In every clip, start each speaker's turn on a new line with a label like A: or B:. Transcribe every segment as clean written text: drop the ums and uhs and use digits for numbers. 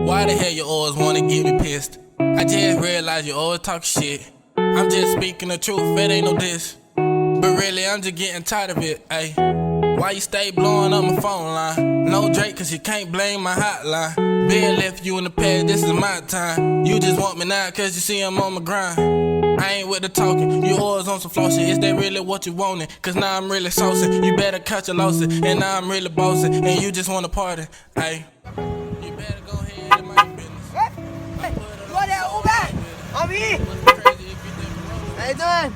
A: Why the hell you always wanna get me pissed? I just realized you always talk shit. I'm just speaking the truth, it ain't no diss. But really, I'm just getting tired of it, ayy. Why you stay blowing up my phone line? No Drake, cause you can't blame my hotline. Been left you in the past, this is my time. You just want me now, cause you see I'm on my grind. I ain't with the talking, you always on some flow shit. Is that really what you wanted? Cause now I'm really saucy. You better cut your losses, and now I'm really bossy. And you just wanna party, ayy. You better go ahead and mind your business.
B: Hey, you want that Uber? I'm here. How you doing?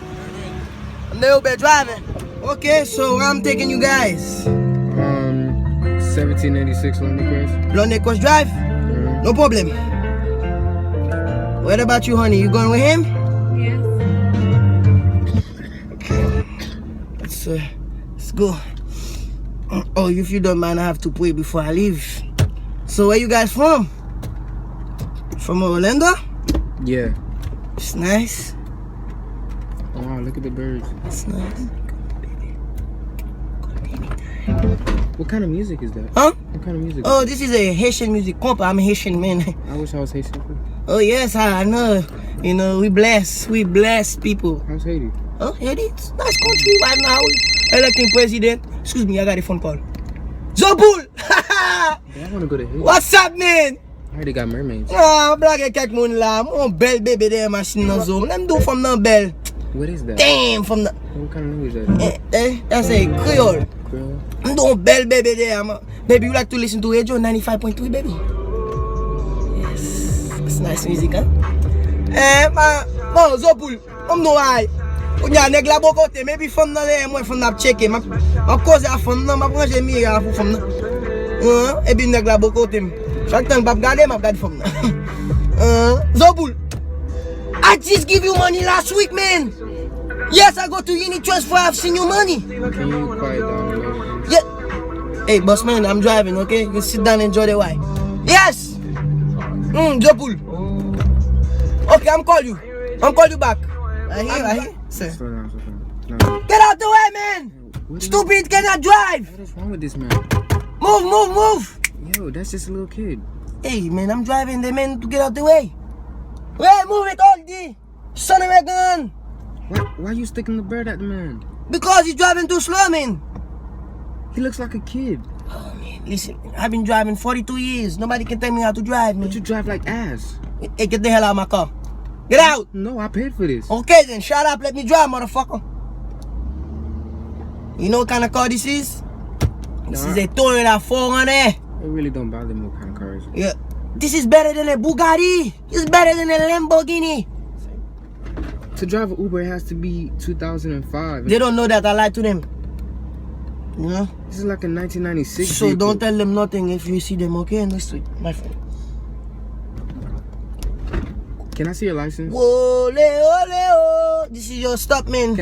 B: I'm the Uber driving. Okay, so where I'm taking you guys?
C: 1786 London Crest.
B: London Coast Drive? No problem. What about you, honey? You going with him? Yes. Okay. Let's go. Oh, if you don't mind, I have to pray before I leave. So where you guys from? From Orlando?
C: Yeah.
B: It's nice.
C: Oh, wow, look at the birds.
B: It's nice.
C: What kind of music is that?
B: Huh?
C: What kind of music?
B: Oh, this is a Haitian music comp. I'm a Haitian, man.
C: I wish I was Haitian.
B: Oh yes, I know. You know, we bless people.
C: How's Haiti?
B: Oh, Haiti? It's a nice country right now. Electing president. Excuse me, I got a phone call. Zobul!
C: I want to go to Haiti.
B: What's up, man?
C: I heard they got mermaids.
B: Ah, black and cat moon la. Mon belle baby there, machine no zoom. Let me do from the bell.
C: What is that?
B: Damn, from the.
C: What kind of language is that?
B: That's a Creole.
C: Creole?
B: I'm doing bell baby there, man. Baby, you like to listen to Radio 95.3, baby? Yes. It's nice music, huh? Man, Zobul, I'm no why. Unya neg la bokote, maybe from the moi from that check him. Of course, I from them, I branche me from them. Ebi neg la bokote. Chaque temps, Bab gade, Bab gade from them. Zobul, I just give you money last week, man. Yes, I go to Unit Trust for I've seen you money.
C: Can you quiet down?
B: Yeah. Hey, boss man, I'm driving, okay? You can sit down and enjoy the ride. Yes! Zobul. Okay, I'm call you. I'm call you back. I hear. Sir.
C: Slow down, slow down. No.
B: Get out the way, man! Stupid, cannot drive!
C: What is wrong with this man?
B: Move!
C: Yo, that's just a little kid.
B: Hey, man, I'm driving the man to get out the way. Hey, move it all day! Son of a gun!
C: Why you sticking the bird at the man?
B: Because he's driving too slow, man.
C: He looks like a kid.
B: Oh, man, listen, I've been driving 42 years. Nobody can tell me how to drive, man.
C: But you drive like ass.
B: Hey, get the hell out of my car. Get out!
C: No, I paid for this.
B: Okay then, shut up, let me drive, motherfucker. You know what kind of car this is? This is a Toyota 400.
C: It really don't bother me what kind of car is.
B: Yeah. This is better than a Bugatti. It's better than a Lamborghini.
C: To drive an Uber, it has to be 2005.
B: They don't know that, I lied to them. You know?
C: This is like a 1996
B: So
C: vehicle.
B: don't tell them nothing if you see them, okay? In the street, my friend.
C: Can I see your license?
B: Ole, ole, oh. This is your stop, man.